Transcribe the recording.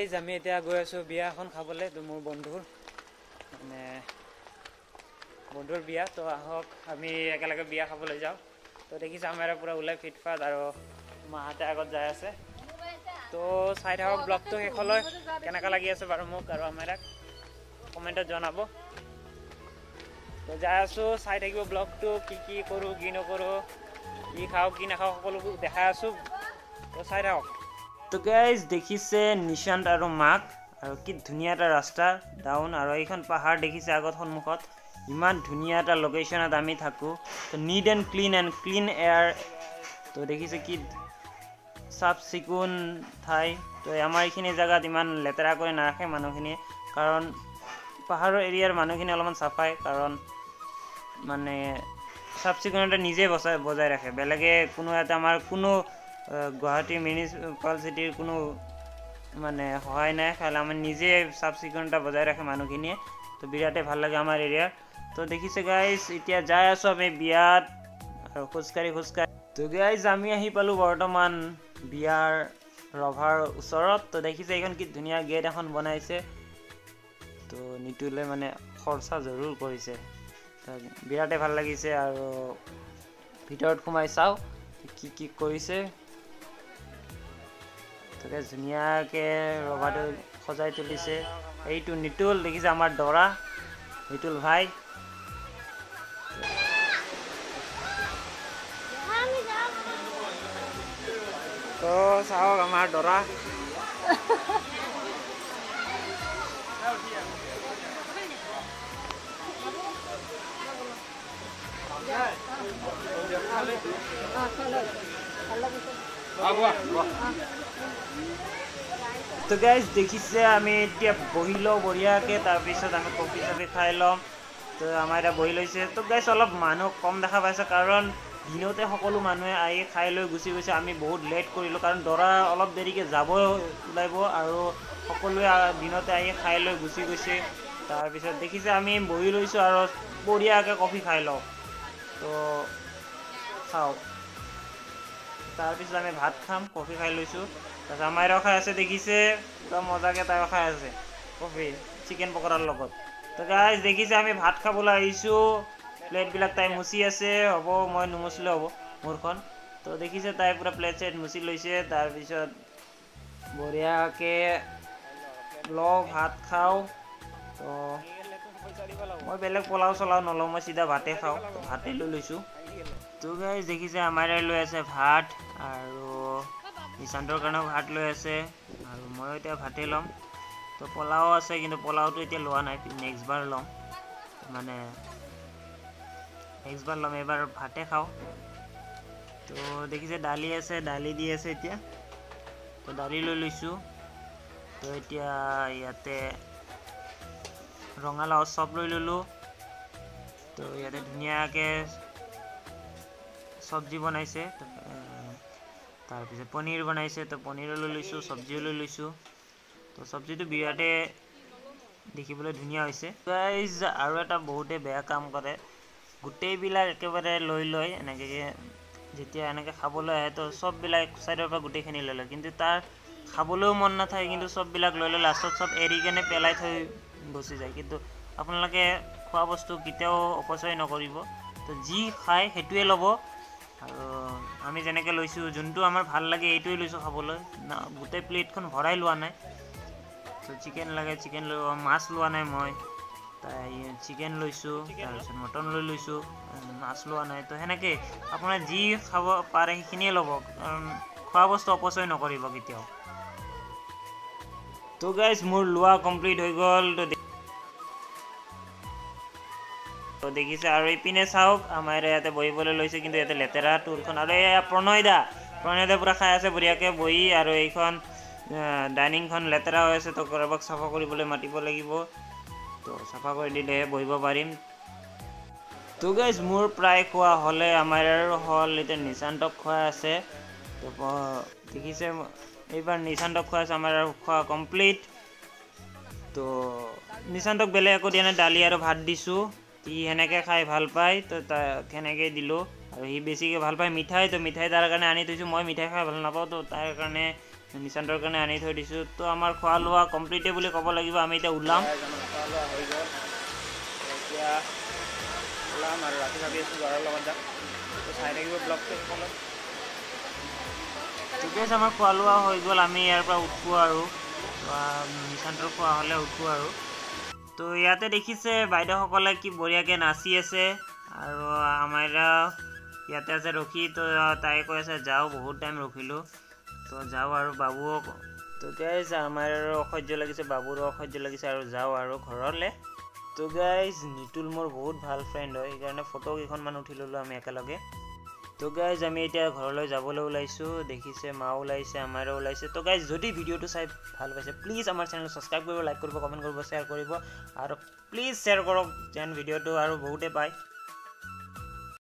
Guys আমি এতিয়া গৈ আছোঁ বিয়া এখন খাবলৈ। তো মোৰ বন্ধুৰ বিয়া, তো আহক আমি একেলগে বিয়া খাবলৈ যাওঁ। তো দেখিছে আমাৰ পূৰা ওলাই ফিটফাট আৰু মাহঁতে আগত যাই আছে। তো চাই থাকক ব্লগটো শেষলৈ, কেনেকুৱা লাগি আছে বাৰু মোক আৰু আমাৰ কমেণ্টত জনাব। তো যাই আছোঁ, চাই থাকিব ব্লগটো, কি কৰোঁ কি নকৰোঁ, কি খাওঁ কি নাখাওঁ সকলোবোৰ দেখাই আছোঁ। তো চাই থাকক। তো গাইজ দেখিছে নিশান্ত আৰু মাক, আৰু কি ধুনীয়া এটা ৰাস্তা ডাউন, আৰু এইখন পাহাৰ দেখিছে আগত সন্মুখত। ইমান ধুনীয়া এটা লোকেশ্যনত আমি থাকোঁ। তো নিট এণ্ড ক্লিন এয়াৰ। তো দেখিছে কি চাফ চিকুণ ঠাই। তো আমাৰ এইখিনি জেগাত ইমান লেতেৰা কৰি নাৰাখে মানুহখিনিয়ে, কাৰণ পাহাৰৰ এৰিয়াৰ মানুহখিনি অলপমান চাফাই, কাৰণ মানে চাফ চিকুণতা নিজে বজাই ৰাখে। বেলেগে কোনো এটা আমাৰ কোনো গুৱাহাটী মিউনিচিপালিটিৰ কোনো মানে সহায় নাই, খালি আমি নিজে চাফ চিকুণতা বজাই ৰাখে মানুহখিনিয়ে। তো বিৰাটেই ভাল লাগে আমাৰ এৰিয়াৰ। তো দেখিছে গাইজ এতিয়া যাই আছোঁ আমি বিয়াত, আৰু খোজকাঢ়ি। তো গাইজ আমি আহি পালোঁ বৰ্তমান বিয়াৰ ৰভাৰ ওচৰত। তো দেখিছে এইখন কি ধুনীয়া গেট এখন বনাইছে। তো নিতুলে মানে খৰচা জৰুৰ কৰিছে, বিৰাটেই ভাল লাগিছে। আৰু ভিতৰত সোমাই চাওঁ কি কৰিছে। তাকে ধুনীয়াকৈ ৰভাটো সজাই তুলিছে। এইটো নিতুল, দেখিছে আমাৰ দৰা নিতুল ভাই। তো চাওক আমাৰ দৰা। তো গাইজ দেখিছে আমি এতিয়া বহি লওঁ বঢ়িয়াকৈ, তাৰপিছত আমি কফি চফি খাই ল'ম। তো আমাৰ এতিয়া বহি লৈছে। তো গাইজ অলপ মানুহ কম দেখা পাইছে, কাৰণ দিনতে সকলো মানুহে আহি খাই লৈ গুচি গৈছে। আমি বহুত লেট কৰিলোঁ, কাৰণ দৰা অলপ দেৰিকৈ যাব ওলাব, আৰু সকলোৱে দিনতে আহি খাই লৈ গুচি গৈছে। তাৰপিছত দেখিছে আমি বহি লৈছোঁ আৰু বঢ়িয়াকৈ কফি খাই লওঁ। তো খাওঁ, তাৰপিছত আমি ভাত খাম। কফি খাই লৈছোঁ, তাৰপিছত আমাৰো খাই আছে। দেখিছে একদম মজাকৈ তাইও খাই আছে কফি চিকেন পকৰাৰ লগত। তো গাইজ দেখিছে আমি ভাত খাবলৈ আহিছোঁ, প্লেটবিলাক তাই মুচি আছে। হ'ব, মই নুমুচিলেও হ'ব মোৰখন। তো দেখিছে তাই পূৰা প্লেট চেট মুচি লৈছে। তাৰপিছত বঢ়িয়াকৈ লওঁ, ভাত খাওঁ। তো মই বেলেগ পোলাও চলাও নলওঁ, মই চিধা ভাতে খাওঁ। ভাতেই লৈ লৈছোঁ। তো গাইজ দেখিছে আমাৰ লৈ আছে ভাত, আৰু নিশান্তৰ কাৰণেও ভাত লৈ আছে, আৰু ময়ো এতিয়া ভাতেই ল'ম। তো পোলাও আছে, কিন্তু পোলাওটো এতিয়া লোৱা নাই, নেক্সট বাৰ ল'ম। মানে নেক্সট বাৰ ল'ম, এইবাৰ ভাতে খাওঁ। তো দেখিছে দালি আছে, দালি দি আছে এতিয়া। তো দালি লৈ লৈছোঁ। তো এতিয়া ইয়াতে ৰঙালাও চপ লৈ ল'লোঁ। তো ইয়াতে ধুনীয়াকৈ চব্জি বনাইছে। তাৰপিছত পনীৰ বনাইছে, তো পনীৰো লৈ লৈছোঁ, চব্জিও লৈ লৈছোঁ। তো চব্জিটো বিৰাটেই দেখিবলৈ ধুনীয়া হৈছে। গাইজ আৰু এটা বহুতেই বেয়া কাম কৰে, গোটেইবিলাক একেবাৰে লৈ লয় এনেকৈ, যেতিয়া এনেকৈ খাবলৈ আহে তো চববিলাক ছাইডৰ পৰা গোটেইখিনি লৈ লয়, কিন্তু তাৰ খাবলৈও মন নাথাকে, কিন্তু চববিলাক লৈ লয়, লাষ্টত চব এৰি কেনে পেলাই থৈ গুচি যায়। কিন্তু আপোনালোকে খোৱা বস্তু কেতিয়াও অপচয় নকৰিব। তো যি খায় সেইটোৱে ল'ব, আৰু আমি যেনেকৈ লৈছোঁ, যোনটো আমাৰ ভাল লাগে এইটোৱে লৈছোঁ খাবলৈ, গোটেই প্লেটখন ভৰাই লোৱা নাই। তো চিকেন লাগে চিকেন লৈ, মাছ লোৱা নাই মই, চিকেন লৈছোঁ, তাৰপিছত মটন লৈ লৈছোঁ, মাছ লোৱা নাই। তো সেনেকৈ আপোনাৰ যি খাব পাৰে সেইখিনিয়ে ল'ব, কাৰণ খোৱা বস্তু অপচয় নকৰিব কেতিয়াও। তো গাইজ মোৰ লোৱা কমপ্লিট হৈ গ'ল। তো দেখিছে, আৰু ইপিনে চাওক আমাৰ ইয়াতে বহিবলৈ লৈছে, কিন্তু ইয়াতে লেতেৰা টুলখন। আৰু এয়া প্ৰণয়দা পূৰা খাই আছে বঢ়িয়াকৈ বহি, আৰু এইখন ডাইনিংখন লেতেৰা হৈ আছে। তো কাৰোবাক চাফা কৰিবলৈ মাতিব লাগিব, তো চাফা কৰি দিলেহে বহিব পাৰিম। তো গাইজ মোৰ প্ৰায় খোৱা হ'লে, আমাৰ আৰু হ'ল এতিয়া নিশান্তক খুৱাই আছে। তো দেখিছে এইবাৰ নিশান্তক খুৱাই আছে, আমাৰ আৰু খোৱা কমপ্লিট। তো নিশান্তক বেলেগ একো দিয়া নাই, দালি আৰু ভাত দিছোঁ, সি সেনেকৈ খাই ভাল পায়। তো তাক সেনেকৈ দিলোঁ, আৰু সি বেছিকৈ ভাল পায় মিঠাই। তো মিঠাই তাৰ কাৰণে আনি থৈছোঁ, মই মিঠাই খাই ভাল নাপাওঁ, তো তাৰ কাৰণে নিশান্তৰ কাৰণে আনি থৈ দিছোঁ। তো আমাৰ খোৱা লোৱা কমপ্লিটে বুলি ক'ব লাগিব। আমি এতিয়া ওলাম, আমাৰ খোৱা লোৱা হৈ গ'ল। এতিয়া ওলাম আৰু ৰাতি ভাবি আছোঁ ঘৰৰ লগত যাম। তো চাই থাকিব ব্লগটো সকলো। ঠিক আছে, আমাৰ খোৱা লোৱা হৈ গ'ল। আমি ইয়াৰ পৰা উঠোঁ আৰু নিশান্তৰ খোৱা হ'লে উঠোঁ আৰু। তো ইয়াতে দেখিছে বাইদেউসকলে কি বঢ়িয়াকৈ নাচি আছে আৰু আমাৰ ইয়াতে আছে ৰখি। তো তাই কৈ আছে যাওঁ, বহুত টাইম ৰখিলোঁ, তো যাওঁ আৰু বাবুও। তো গাইজ আমাৰ অসহ্য লাগিছে, বাবুৰো অসহ্য লাগিছে আৰু যাওঁ আৰু ঘৰলৈ। তো গাইজ নিতুল মোৰ বহুত ভাল ফ্ৰেণ্ড হয়, সেইকাৰণে ফটো কেইখনমান উঠি ল'লোঁ আমি একেলগে। তো গাইজ আমি এতিয়া ঘৰলৈ যাবলৈ ওলাইছোঁ। দেখিছে মাও ওলাইছে, আমাৰো ওলাইছে। তো গাইজ যদি ভিডিঅ'টো চাই ভাল পাইছে প্লিজ আমাৰ চেনেল ছাবস্ক্ৰাইব কৰিব, লাইক কৰিব, কমেণ্ট কৰিব, শ্বেয়াৰ কৰিব আৰু প্লিজ শ্বেয়াৰ কৰক যেন ভিডিঅ'টো আৰু বহুতে পায়।